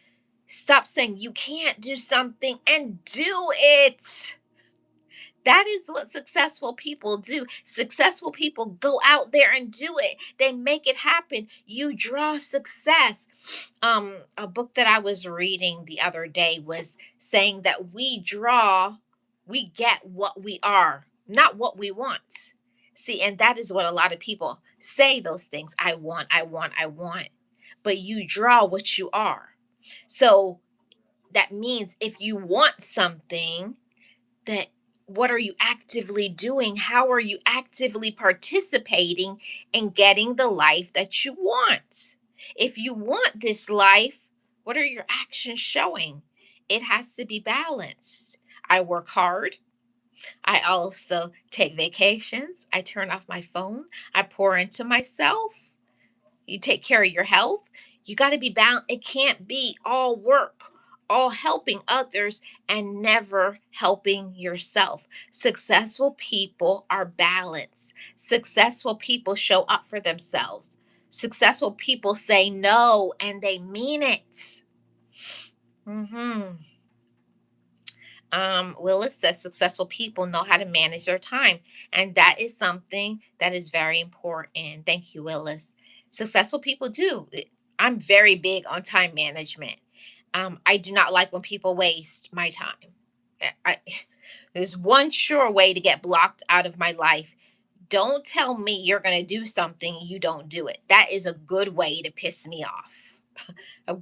stop saying you can't do something and do it. That is what successful people do. Successful people go out there and do it. They make it happen. You draw success. A book that I was reading the other day was saying that we get what we are, not what we want. See, and that is what a lot of people say those things. I want, I want, I want. But you draw what you are. So that means if you want something, that what are you actively doing? How are you actively participating in getting the life that you want? If you want this life, what are your actions showing? It has to be balanced. I work hard. I also take vacations. I turn off my phone. I pour into myself. You take care of your health. You got to be balanced. It can't be all work, all helping others, and never helping yourself. Successful people are balanced. Successful people show up for themselves. Successful people say no and they mean it. hmm Willis says successful people know how to manage their time, and that is something that is very important. Thank you, Willis. Successful people do. I'm very big on time management. I do not like when people waste my time. There's one sure way to get blocked out of my life. Don't tell me you're going to do something, you don't do it. That is a good way to piss me off.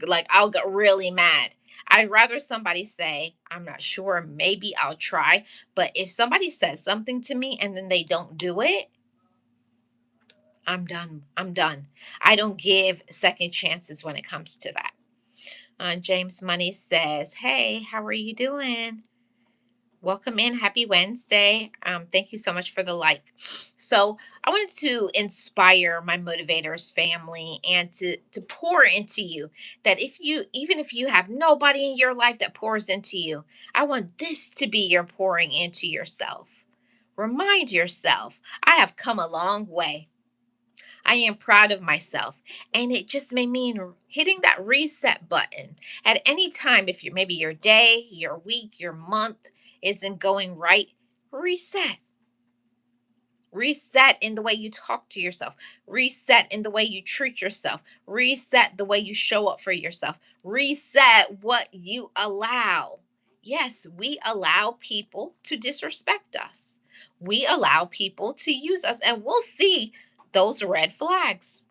Like, I'll get really mad. I'd rather somebody say, I'm not sure, maybe I'll try. But if somebody says something to me and then they don't do it, I'm done. I'm done. I don't give second chances when it comes to that. James Money says, hey, how are you doing? Welcome in. Happy Wednesday. Thank you so much for the like. So I wanted to inspire my motivators family and to pour into you that if you even if you have nobody in your life that pours into you, I want this to be your pouring into yourself. Remind yourself, I have come a long way. I am proud of myself. And it just may mean hitting that reset button at any time. If you maybe your day, your week, your month isn't going right, reset. Reset in the way you talk to yourself. Reset in the way you treat yourself. Reset the way you show up for yourself. Reset what you allow. Yes, we allow people to disrespect us. We allow people to use us, and we'll see those red flags,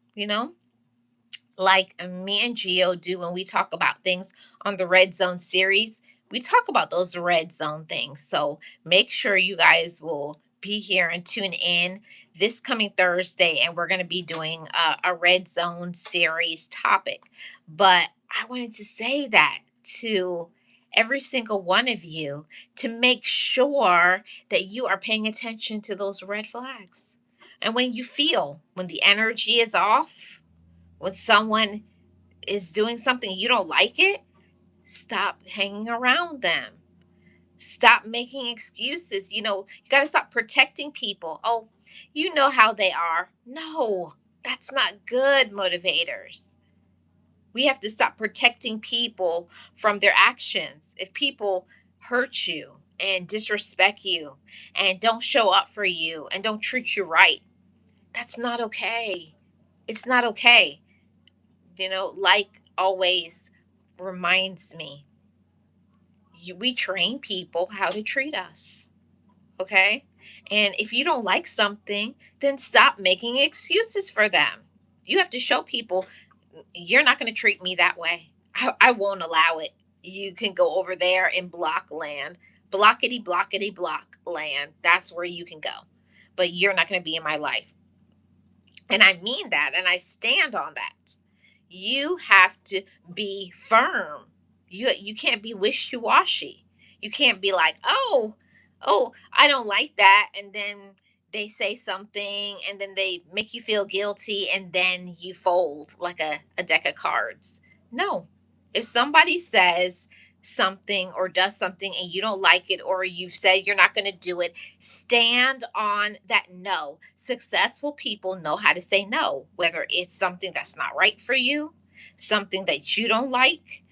like me and Geo do when we talk about things on the Red Zone series. We talk about those red zone things. So make sure you guys will be here and tune in this coming Thursday, and we're going to be doing a Red Zone series topic. But I wanted to say that to every single one of you to make sure that you are paying attention to those red flags. And when the energy is off, when someone is doing something you don't like it, stop hanging around them. Stop making excuses. You got to stop protecting people. Oh, you know how they are. No, that's not good, motivators. We have to stop protecting people from their actions. If people hurt you and disrespect you and don't show up for you and don't treat you right, that's not okay. It's not okay. Like always reminds me, we train people how to treat us. Okay. And if you don't like something, then stop making excuses for them. You have to show people, you're not going to treat me that way. I won't allow it. You can go over there in block land, blockety, blockety, block land. That's where you can go. But you're not going to be in my life. And I mean that, and I stand on that. You have to be firm. You can't be wishy-washy. You can't be like, "Oh, I don't like that." And then they say something and then they make you feel guilty and then you fold like a deck of cards. No. If somebody says something or does something and you don't like it, or you've said you're not going to do it, stand on that no. Successful people know how to say no, whether it's something that's not right for you, something that you don't like,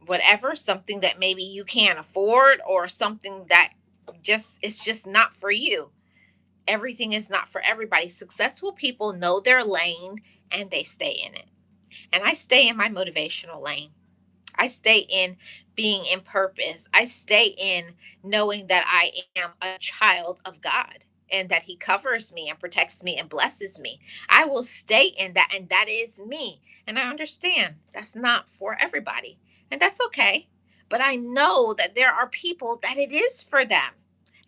whatever, something that maybe you can't afford, or something that it's just not for you. Everything is not for everybody. Successful people know their lane and they stay in it. And I stay in my motivational lane. I stay in being in purpose. I stay in knowing that I am a child of God and that He covers me and protects me and blesses me. I will stay in that, and that is me. And I understand that's not for everybody, and that's okay. But I know that there are people that it is for them.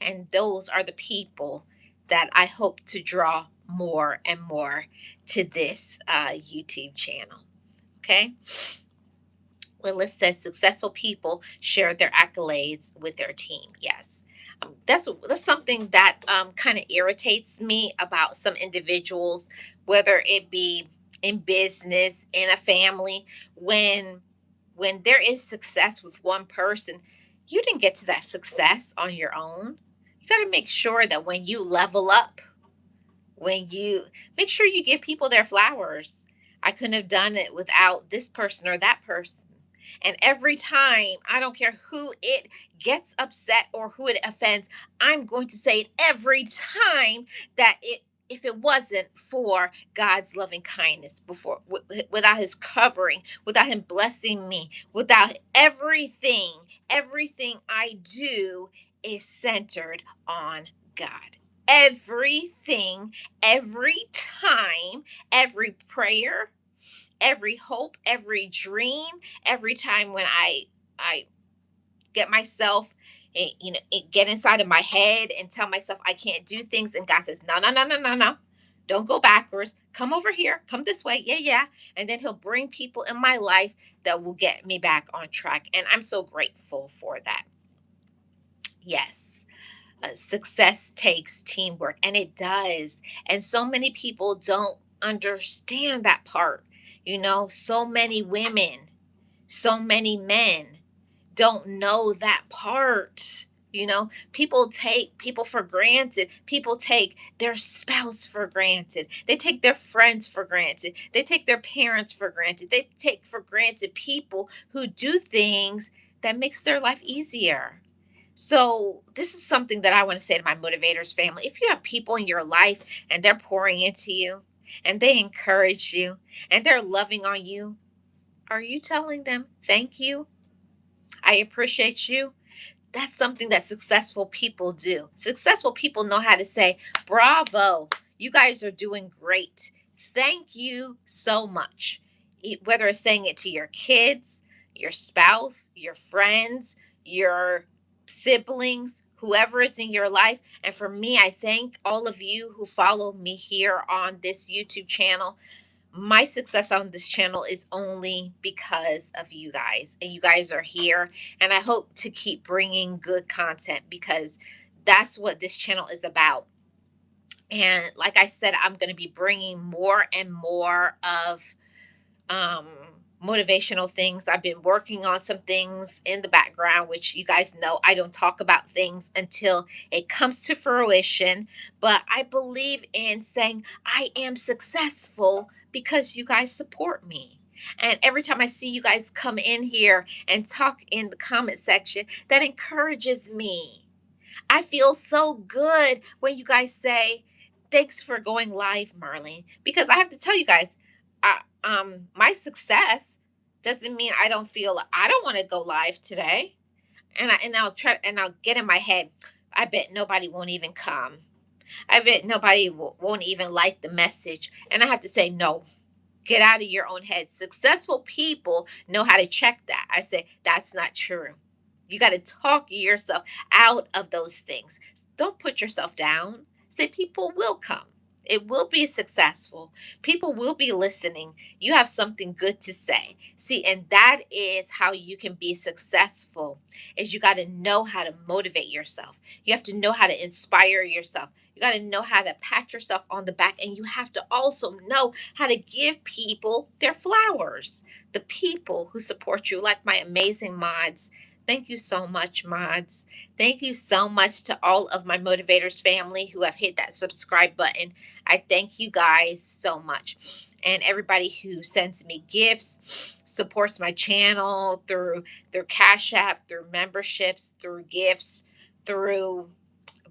And those are the people that I hope to draw more and more to this YouTube channel. Okay. Willis says successful people share their accolades with their team. Yes. That's something that kind of irritates me about some individuals, whether it be in business, in a family, when there is success with one person, you didn't get to that success on your own. You got to make sure that when you level up, when you make sure you give people their flowers. I couldn't have done it without this person or that person. And every time, I don't care who it gets upset or who it offends, I'm going to say it every time that if it wasn't for God's loving kindness, without His covering, without Him blessing me, without everything I do is centered on God. Everything, every time, every prayer, every hope, every dream, every time when I get myself get inside of my head and tell myself I can't do things, and God says, "No, no, no, no, no, no. Don't go backwards. Come over here. Come this way. Yeah, yeah." And then He'll bring people in my life that will get me back on track, and I'm so grateful for that. Yes. Success takes teamwork, and it does. And so many people don't understand that part. So many women, so many men don't know that part. People take people for granted. People take their spouse for granted. They take their friends for granted. They take their parents for granted. They take for granted people who do things that makes their life easier. So, this is something that I want to say to my motivators family. If you have people in your life and they're pouring into you and they encourage you and they're loving on you, are you telling them, thank you? I appreciate you? That's something that successful people do. Successful people know how to say, bravo, you guys are doing great. Thank you so much. Whether it's saying it to your kids, your spouse, your friends, your siblings, whoever is in your life. And for me, I thank all of you who follow me here on this YouTube channel. My success on this channel is only because of you guys, and you guys are here, and I hope to keep bringing good content because that's what this channel is about. And like I said, I'm going to be bringing more and more of um, motivational things. I've been working on some things in the background, which you guys know I don't talk about things until it comes to fruition. But I believe in saying I am successful because you guys support me. And every time I see you guys come in here and talk in the comment section, that encourages me. I feel so good when you guys say, "Thanks for going live, Marlene." Because I have to tell you guys, my success doesn't mean I don't want to go live today. And I'll get in my head. I bet nobody won't even come. I bet nobody won't even like the message. And I have to say, no, get out of your own head. Successful people know how to check that. I say, that's not true. You got to talk yourself out of those things. Don't put yourself down. Say people will come. It will be successful. People will be listening. You have something good to say. See, and that is how you can be successful. Is you got to know how to motivate yourself. You have to know how to inspire yourself. You got to know how to pat yourself on the back, and you have to also know how to give people their flowers. The people who support you, like my amazing mods. Thank you so much, mods. Thank you so much to all of my motivators family who have hit that subscribe button. I thank you guys so much. And everybody who sends me gifts, supports my channel through Cash App, through memberships, through gifts, through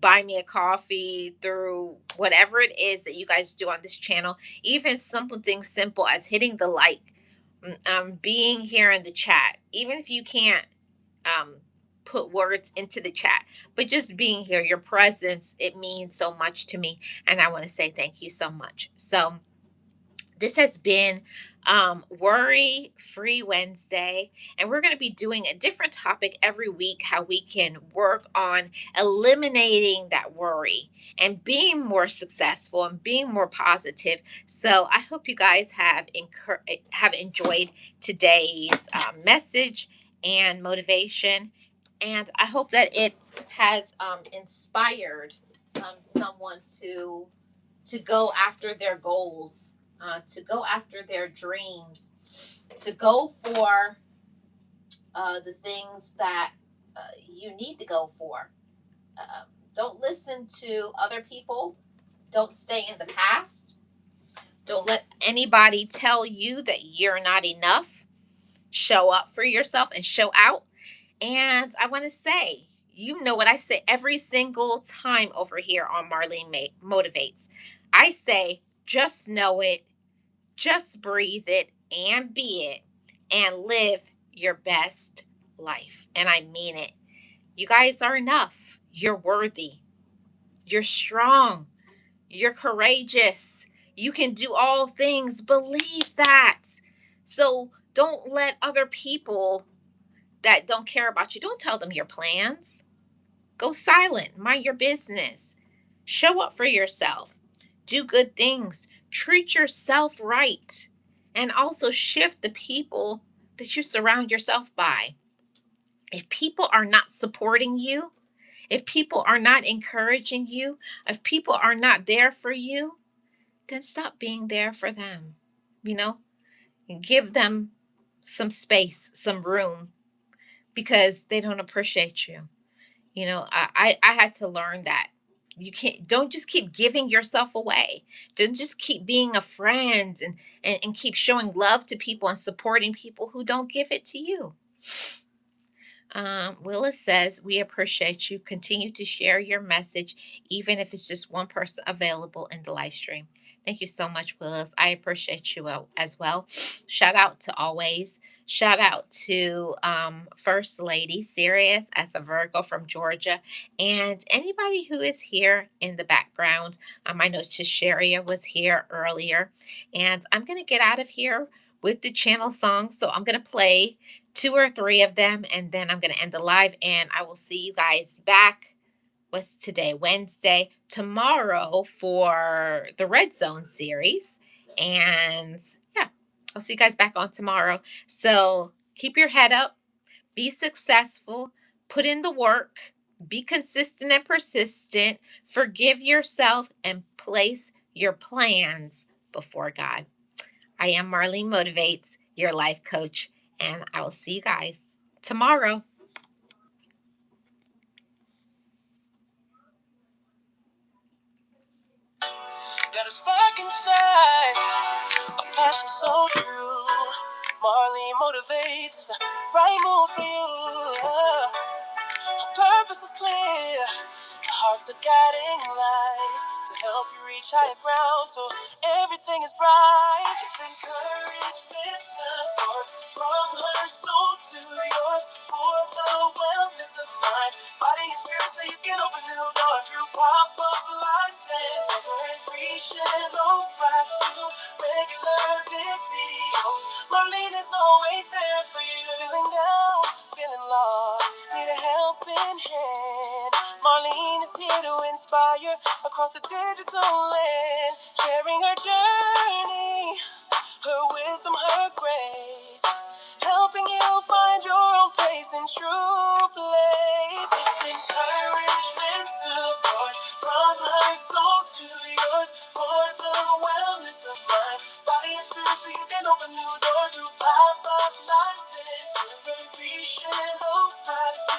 buy me a coffee, through whatever it is that you guys do on this channel, even something simple as hitting the like, being here in the chat, even if you can't um, put words into the chat, but just being here, your presence, it means so much to me. And I want to say thank you so much. So, this has been Worry Free Wednesday, and we're going to be doing a different topic every week how we can work on eliminating that worry and being more successful and being more positive. So, I hope you guys have enjoyed today's message and motivation, and I hope that it has inspired someone to go after their goals, to go after their dreams, to go for the things that you need to go for. Uh, don't listen to other people. Don't stay in the past. Don't let anybody tell you that you're not enough. Show up for yourself and show out. And I want to say, you know what I say every single time over here on Marlene Motivates. I say, just know it, just breathe it, and be it, and live your best life. And I mean it. You guys are enough. You're worthy. You're strong. You're courageous. You can do all things. Believe that. So don't let other people that don't care about you, don't tell them your plans. Go silent. Mind your business. Show up for yourself. Do good things. Treat yourself right. And also shift the people that you surround yourself by. If people are not supporting you, If people are not encouraging you, if people are not there for you, then stop being there for them. You know, and give them some space, some room, because they don't appreciate you. I had to learn that. You can't don't just keep giving yourself away. Don't just keep being a friend and keep showing love to people and supporting people who don't give it to you. Willis says, we appreciate you. Continue to share your message, even if it's just one person available in the live stream. Thank you so much, Willis. I appreciate you as well. Shout out to Always. Shout out to First Lady, Sirius, as a Virgo from Georgia, and anybody who is here in the background. I know Shisharia was here earlier, and I'm going to get out of here with the channel song. So I'm going to play two or three of them, and then I'm going to end the live, and I will see you guys back. What's today? Wednesday. Tomorrow for the Red Zone series. And yeah, I'll see you guys back on tomorrow. So keep your head up, be successful, put in the work, be consistent and persistent, forgive yourself, and place your plans before God. I am Marlene Motivates, your life coach, and I will see you guys tomorrow. Got a spark inside, a passion so true. Marlene Motivates is the right move for you. Purpose is clear, heart's a guiding light to help you reach higher ground, so everything is bright. It's encouragement, support from her soul to yours for the wellness of mind, body, and spirit, so you can open new doors through pop-up license, free shallow rides to regular videos. Marlene is always there for you. Feeling down, feeling lost, need a helping hand. Marlene is here to inspire across the digital land, sharing her journey, her wisdom, her grace, helping you find your own place and true place. It's encouragement, support from her soul to yours for the wellness of mind, body, and spirit, so you can open new doors through pop-up license, recreational pass to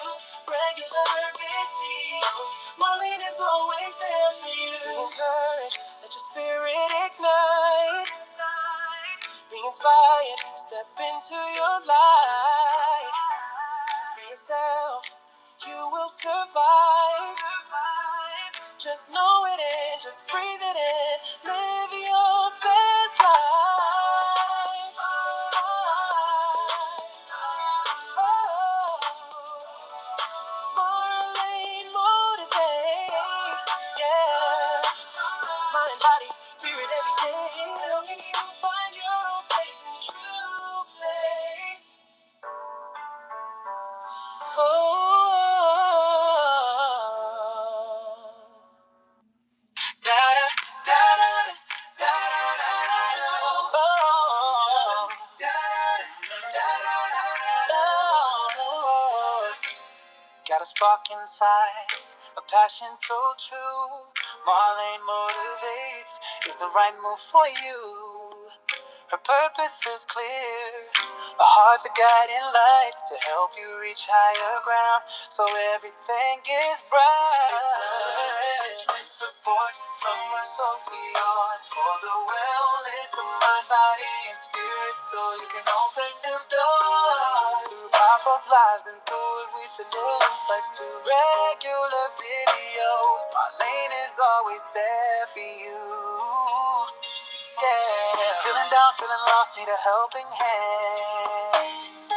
regular videos. Marlene is always there for you. Encourage, let your spirit ignite. Be inspired, step into your light. Be yourself, you will survive. Just know it in, just breathe it in. Live your best life. Marlene motivates, yeah. Mind, body, spirit, every day. Helping you find your own place and true place. Oh. Da da da da da da oh, da da da. Got a spark inside, a passion so true. Marlene Motivates is the right move for you. Her purpose is clear, a heart's a guiding light to help you reach higher ground, so everything is bright. Encouragement, support from her soul to yours for the wellness of mind, body, and spirit, so you can open new doors. Through pop-up lives and through it, we salute. Thanks to regular videos, Marlene is always there for you. Yeah, feeling down, feeling lost, need a helping hand.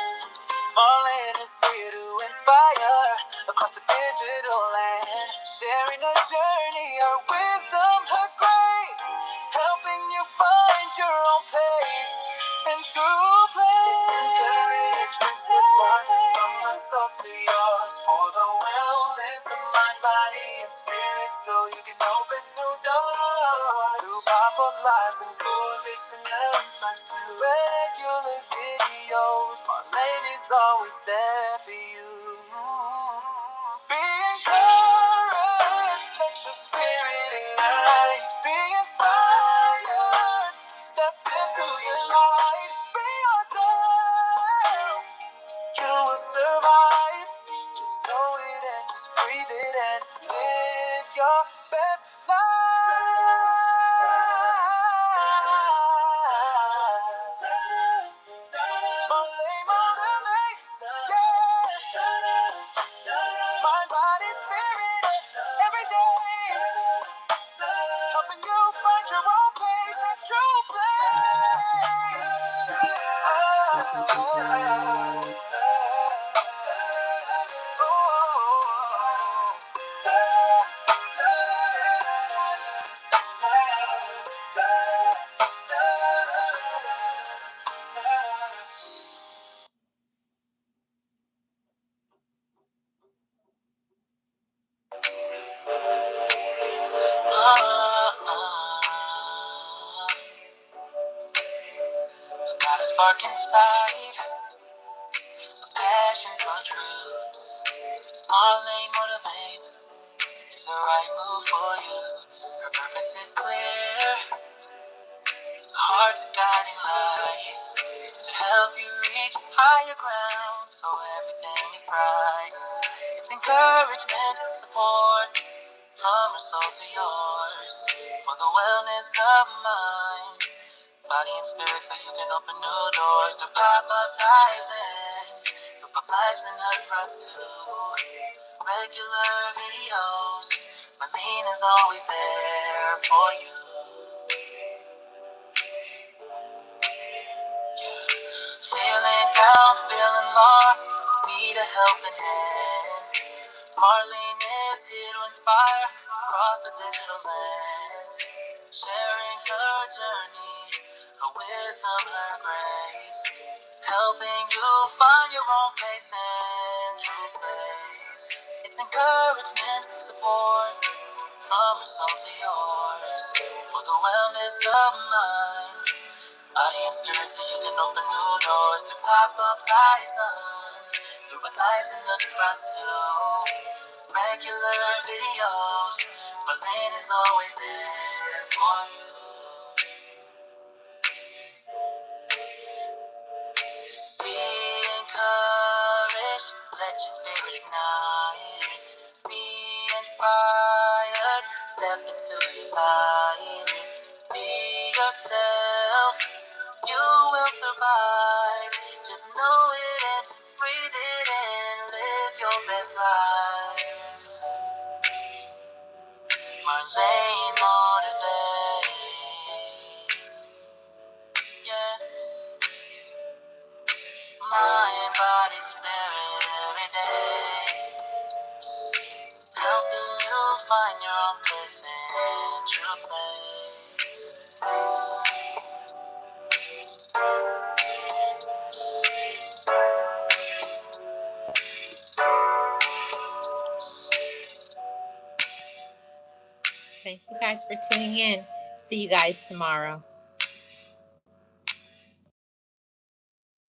Marlene is here to inspire across the digital land, sharing her journey, her wisdom, her grace, helping you find your own pace and true place. Encouragement, support from her soul to yours for the wellness of mind, body, and spirit, so you can open new doors through pop-up lives and coalition efforts to regular videos. Marlene is always there for you. Be encouraged. spark inside, a passion for truth. Marlene Motivates is the right move for you. Her purpose is clear, heart's a guiding light to help you reach higher ground so everything is bright. It's encouragement, support from her soul to yours for the wellness of mind, body and spirit, so you can open new doors to pop up lives and help us to regular videos. Marlene is always there for you. Feeling down, feeling lost, need a helping hand. Marlene is here to inspire across the digital land, sharing her journey, her wisdom, her grace, helping you find your own place and true place. It's encouragement, support from her soul to yours for the wellness of mind, body and spirit, so you can open new doors to pop up lives on through what lives in the cross to regular videos. Marlene is always there for you. Be encouraged, let your spirit ignite. Be inspired, step into your light. Be yourself, you will survive. Just know it and just breathe it in. Live your best life. Marlene Motivates. Yeah. Mind, body, spirit, every day. Helping you find your own place and true place. Thank you guys for tuning in. See you guys tomorrow.